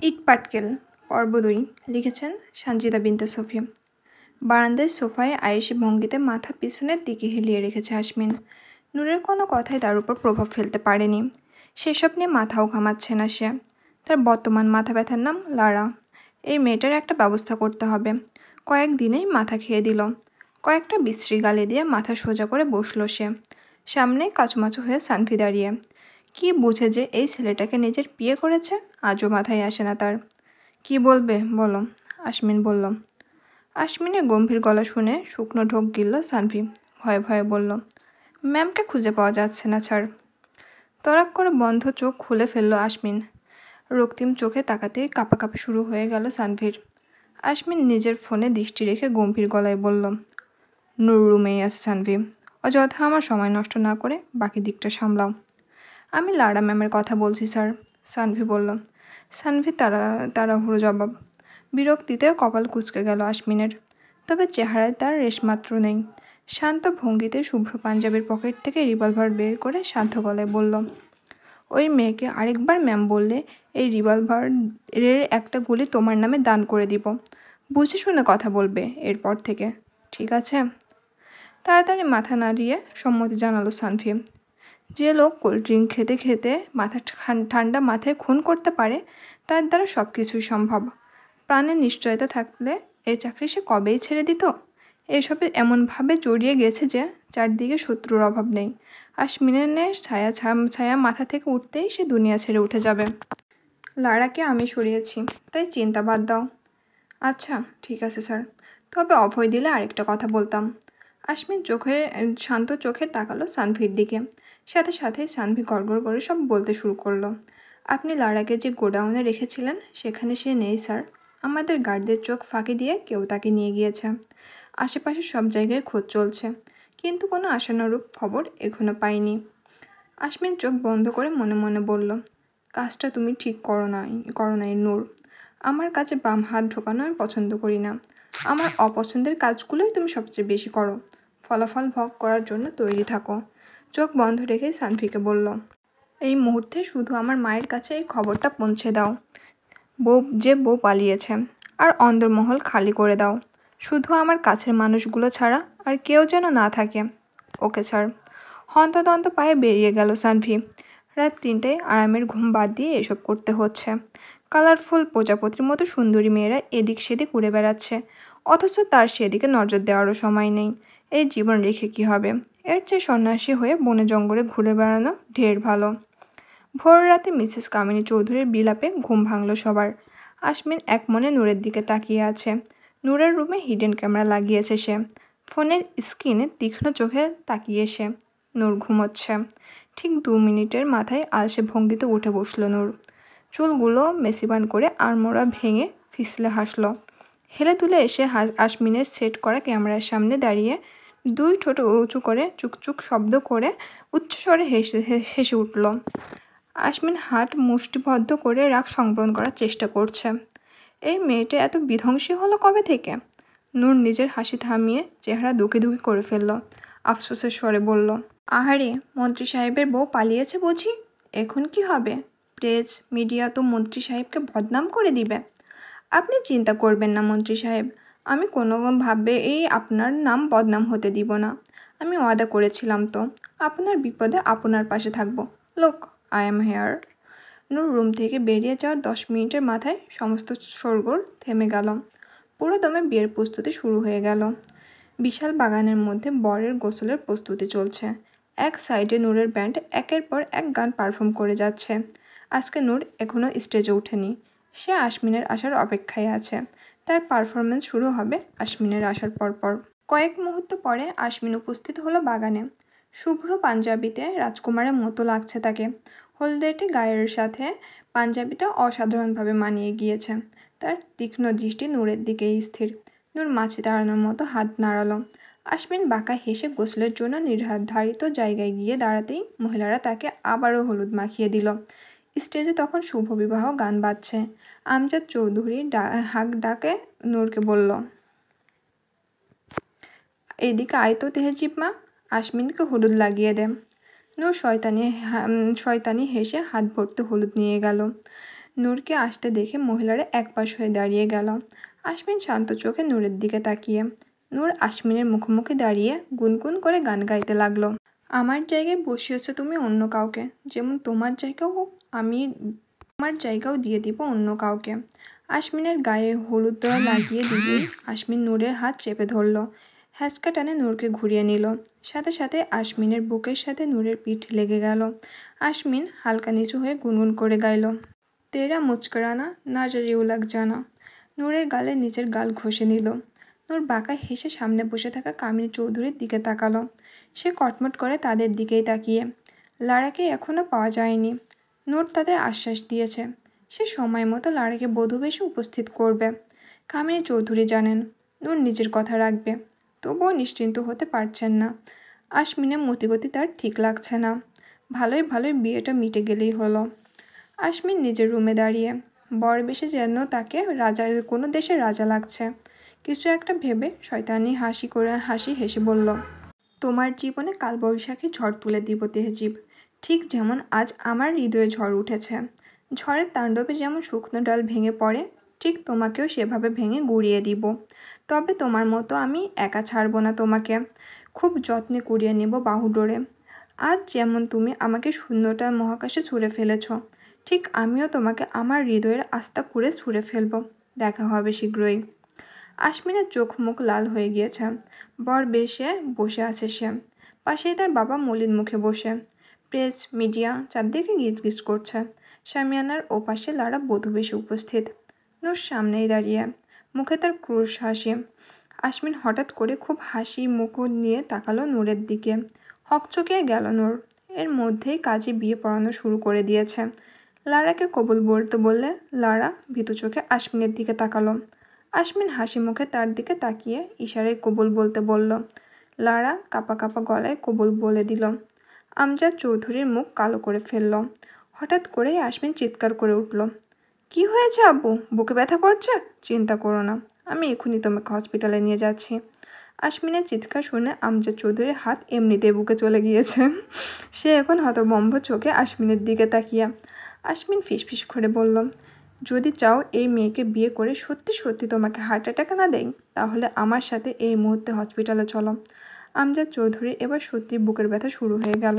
ইট পাটকেল পর্ব ২ লিখেছেন সানজিদা বিনতে সোফি। বারান্দায় সোফায় আয়েশি ভঙ্গিতে মাথা পিছনের দিকে হেলিয়ে রেখেছে আসমিন। নূরের কোনো কথাই তার উপর প্রভাব ফেলতে পারেনি। সেসব নিয়ে মাথাও ঘামাচ্ছে না সে। তার বর্তমান মাথা ব্যথার নাম লারা। এই মেয়েটার একটা ব্যবস্থা করতে হবে। কয়েকদিনেই মাথা খেয়ে দিল। কয়েকটা বিশ্রী গালি দিয়ে মাথা সোজা করে বসলো সে। সামনে কাচুমাচু হয়ে সানভি দাঁড়িয়ে। কি বুঝে যে এই ছেলেটাকে নিজের বিয়ে করেছে আজও মাথায় আসে না তার। কি বলবে বলো, আসমিন বলল। আসমিনের গম্ভীর গলা শুনে শুকনো ঢোক গিলল সানভি। ভয়ে ভয়ে বলল, ম্যামকে খুঁজে পাওয়া যাচ্ছে না ছাড়। তড়াক করে বন্ধ চোখ খুলে ফেলল আসমিন। রক্তিম চোখে তাকাতেই কাঁপাকাঁপি শুরু হয়ে গেল সানভির। আসমিন নিজের ফোনে দৃষ্টি রেখে গম্ভীর গলায় বলল, নূর রুমেই আছে সানভি। অযথা আমার সময় নষ্ট না করে বাকি দিকটা সামলাও। আমি লারা ম্যামের কথা বলছি স্যার, সানভি বলল। সানভি তাড়াহুড়ো জবাব। বিরক্তিতে কপাল কুঁচকে গেল আসমিনের। তবে চেহারায় তার রেশমাত্র নেই। শান্ত ভঙ্গিতে শুভ্র পাঞ্জাবির পকেট থেকে রিভলভার বের করে শান্ত গলায় বলল, ওই মেয়েকে আরেকবার ম্যাম বললে এই রিভলভারের একটা গুলি তোমার নামে দান করে দিব। বুঝে শুনে কথা বলবে এরপর থেকে, ঠিক আছে? তাড়াতাড়ি মাথা নাড়িয়ে সম্মতি জানালো সানভি। যে লোক কোল্ড ড্রিঙ্ক খেতে খেতে ঠান্ডা মাথায় খুন করতে পারে তার দ্বারা সব কিছুই সম্ভব। প্রাণের নিশ্চয়তা থাকলে এই চাকরি সে কবেই ছেড়ে দিত। এসবে এমনভাবে জড়িয়ে গেছে যে চারদিকে শত্রুর অভাব নেই। আসমিনের ছায়া মাথা থেকে উঠতেই সে দুনিয়া ছেড়ে উঠে যাবে। লারাকে আমি সরিয়েছি, তাই চিন্তা বাদ দাও। আচ্ছা ঠিক আছে স্যার, তবে অভয় দিলে আরেকটা কথা বলতাম। আসমিন শান্ত চোখে তাকালো সানভির দিকে। সাথে সাথেই সানভি গড়গড় করে সব বলতে শুরু করলো। আপনি লারাকে যে গোডাউনে রেখেছিলেন সেখানে সে নেই স্যার। আমাদের গার্ডদের চোখ ফাঁকি দিয়ে কেউ তাকে নিয়ে গিয়েছে। আশেপাশে সব জায়গায় খোঁজ চলছে, কিন্তু কোনো আশানুরূপ খবর এখনো পাইনি। আসমিন চোখ বন্ধ করে মনে মনে বলল, কাজটা তুমি ঠিক করো নাই নূর। আমার কাজে বাম হাত ঢোকানো আমি পছন্দ করি না। আমার অপছন্দের কাজগুলোই তুমি সবচেয়ে বেশি করো। ফলাফল ভোগ করার জন্য তৈরি থাকো। চোখ বন্ধ রেখে সানভিকে বলল, এই মুহূর্তে শুধু আমার মায়ের কাছে এই খবরটা পৌঁছে দাও, বউ পালিয়েছে। আর অন্দরমহল খালি করে দাও। শুধু আমার কাছের মানুষগুলো ছাড়া আর কেউ যেন না থাকে। Okay sir. হন্তদন্ত পায়ে বেরিয়ে গেল সানভি। রাত ৩টায় আরামের ঘুম বাদ দিয়ে এসব করতে হচ্ছে। কালারফুল প্রজাপতির মতো সুন্দরী মেয়েরা এদিক সেদিক উড়ে বেড়াচ্ছে, অথচ তার সেদিকে নজর দেওয়ারও সময় নেই। এই জীবন রেখে কি হবে? এর চেয়ে সন্ন্যাসী হয়ে বনে জঙ্গলে ঘুরে বেড়ানো ঢের ভালো। ভোর রাতে মিসেস কামিনী চৌধুরীর বিলাপে ঘুম ভাঙল সবার। আসমিন এক মনে নূরের দিকে তাকিয়ে আছে। নূরের রুমে হিডেন ক্যামেরা লাগিয়েছে সে। ফোনের স্ক্রিনে তীক্ষ্ণ চোখে তাকিয়ে সে। নূর ঘুমোচ্ছে। ঠিক ২ মিনিটের মাথায় আলসে ভঙ্গিতে উঠে বসল নূর। চুলগুলো মেসিবান করে আড়মোড়া ভেঙে ফিসলে হাসল। হেলে তুলে এসে আসমিনের সেট করা ক্যামেরার সামনে দাঁড়িয়ে ২ ঠোঁট উঁচু করে চুকচুক শব্দ করে উচ্চস্বরে হেসে উঠল। আসমিন হাত মুষ্টিবদ্ধ করে রাগ সংবরণ করার চেষ্টা করছে। এই মেয়েটা এত বিধ্বংসী হলো কবে থেকে? নূর নিজের হাসি থামিয়ে চেহারা দুঃখে দুঃখে করে ফেলল। আফসোসের স্বরে বলল, আহারে, মন্ত্রী সাহেবের বউ পালিয়েছে বুঝি? এখন কি হবে? প্রেস মিডিয়া তো মন্ত্রী সাহেবকে বদনাম করে দিবে। আপনি চিন্তা করবেন না মন্ত্রী সাহেব, আমি কোনোভাবে আপনার নাম বদনাম হতে দিব না। আমি ওয়াদা করেছিলাম তো, আপনার বিপদে আপনার পাশে থাকবো। লোক, I am here. Noor room থেকে বেরিয়ে যাওয়ার ১০ মিনিটের মাথায় সমস্ত শোরগোল থেমে গেল। পুরো দমে বিয়ের প্রস্তুতি শুরু হয়ে গেল। বিশাল বাগানের মধ্যে বরের গোসলের প্রস্তুতি চলছে। এক সাইডে নূরের ব্যান্ড একের পর এক গান পারফর্ম করে যাচ্ছে। আজকে নূর এখনও স্টেজে ওঠেনি। সে আসমিনের আসার অপেক্ষায় আছে। তার পারফরমেন্স শুরু হবে আসমিনের আসার পরপর। কয়েক মুহূর্ত পরে আসমিন উপস্থিত হলো বাগানে। শুভ্র পাঞ্জাবিতে রাজকুমারের মতো লাগছে তাকে। হলদেটে গায়ের সাথে পাঞ্জাবিটা অসাধারণভাবে মানিয়ে গিয়েছে। তার তীক্ষ্ণ দৃষ্টি নূরের দিকেই স্থির। নূর মাছি তাড়ানোর মতো হাত নাড়ালো। আসমিন বাঁকা হেসে গোসলের জন্য নির্ধারিত জায়গায় গিয়ে দাঁড়াতেই মহিলারা তাকে আবারও হলুদ মাখিয়ে দিল। স্টেজে তখন শুভবিবাহ গান বাজছে। আমজাদ চৌধুরী হাঁক ডাকে নূরকে বলল, এইদিকে আয় তো তেহজিব মা, আসমিনকে হলুদ লাগিয়ে দে। নূর শয়তানি হেসে হাত ভর্তি হলুদ নিয়ে গেল। নূরকে আসতে দেখে মহিলারা একপাশ হয়ে দাঁড়িয়ে গেল। আশমিন শান্ত চোখে নূরের দিকে তাকিয়ে। নূর আশমিনের মুখোমুখি দাঁড়িয়ে গুনগুন করে গান গাইতে লাগলো। আমার জায়গায় বসিয়েছ তুমি অন্য কাউকে, যেমন তোমার জায়গাও আমি তোমার জায়গাও দিয়ে দিব অন্য কাউকে। আশমিনের গায়ে হলুদ দেওয়া লাগিয়ে দিয়েই আশমিন নূরের হাত চেপে ধরল। হ্যাঁচকা টানে নূরকে ঘুরিয়ে নিল। সাথে সাথে আশমিনের বুকের সাথে নূরের পিঠ লেগে গেল। আশমিন হালকা নিচু হয়ে গুনগুন করে গাইল, তেরা মুচকরানা নাজরিউ লাগ জানা। নূরের গালে নিচের গাল ঘষে নিল। নূর বাঁকা হেসে সামনে বসে থাকা কামিনী চৌধুরীর দিকে তাকালো। সে কটমট করে তাদের দিকেই তাকিয়ে। লারাকে এখনও পাওয়া যায়নি। নূর তাদের আশ্বাস দিয়েছে সে সময় মতো লারাকে বধূবেশে উপস্থিত করবে। কামিনী চৌধুরী জানেন নূর নিজের কথা রাখবে, তবুও নিশ্চিন্ত হতে পারছেন না। আশমিনের মতিগতি তার ঠিক লাগছে না। ভালোই ভালোই বিয়েটা মিটে গেলেই হলো। আশমিন নিজের রুমে দাঁড়িয়ে বর বেশে যেন তাকে রাজার কোনো দেশের রাজা লাগছে। কিছু একটা ভেবে শয়তানি হাসি হেসে বলল, তোমার জীবনে কালবৈশাখী ঝড় তুলে দিব তেহজিব, ঠিক যেমন আজ আমার হৃদয়ে ঝড় উঠেছে। ঝড়ের তাণ্ডবে যেমন শুকনো ডাল ভেঙে পড়ে, ঠিক তোমাকেও সেভাবে ভেঙে গুঁড়িয়ে দিব। তবে তোমার মতো আমি একা ছাড়ব না তোমাকে, খুব যত্নে কুড়িয়ে নেব বাহুডোরে। আজ যেমন তুমি আমাকে শূন্যটা মহাকাশে ছুঁড়ে ফেলেছ, ঠিক আমিও তোমাকে আমার হৃদয়ের আস্থা করে ছুঁড়ে ফেলব। দেখা হবে শীঘ্রই। আশমিনের চোখ মুখ লাল হয়ে গিয়েছে। বর বেশে বসে আছে সে, পাশেই তার বাবা মলিন মুখে বসে। প্রেস মিডিয়া চারদিকে গিজগিজ করছে। শামিয়ানার ওপাশে লারা বধূ বেশে উপস্থিত। নূর সামনেই দাঁড়িয়ে, মুখে তার ক্রুশ হাসি। আশমিন হঠাৎ করে খুব হাসি মুখ নিয়ে তাকালো নূরের দিকে। হকচকিয়ে গেল নূর। এর মধ্যেই কাজে বিয়ে পড়ানো শুরু করে দিয়েছে। লারাকে কবুল বলতে বললে লারা ভীতু চোখে আশমিনের দিকে তাকালো। আশমিন হাসি মুখে তার দিকে তাকিয়ে ইশারায় কবুল বলতে বলল। লারা কাঁপা কাঁপা গলায় কবুল বলে দিল। আমজাদ চৌধুরীর মুখ কালো করে ফেলল। হঠাৎ করেই আশমিন চিৎকার করে উঠল, কি হয়েছে আব্বু, বুকে ব্যথা করছে? চিন্তা করো না, আমি এখনই তোমাকে হসপিটালে নিয়ে যাচ্ছি। আশমিনের চিৎকার শুনে আমজাদ চৌধুরীর হাত এমনিতেই বুকে চলে গিয়েছে। সে এখন হতভম্ব চোখে আশমিনের দিকে তাকিয়ে। আশমিন ফিসফিস করে বলল, যদি চাও এই মেয়েকে বিয়ে করে সত্যি সত্যি তোমাকে হার্ট অ্যাটাক না দেয়, তাহলে আমার সাথে এই মুহূর্তে হসপিটালে চলো। আমজাদ চৌধুরী এবার সত্যি বুকের ব্যথা শুরু হয়ে গেল।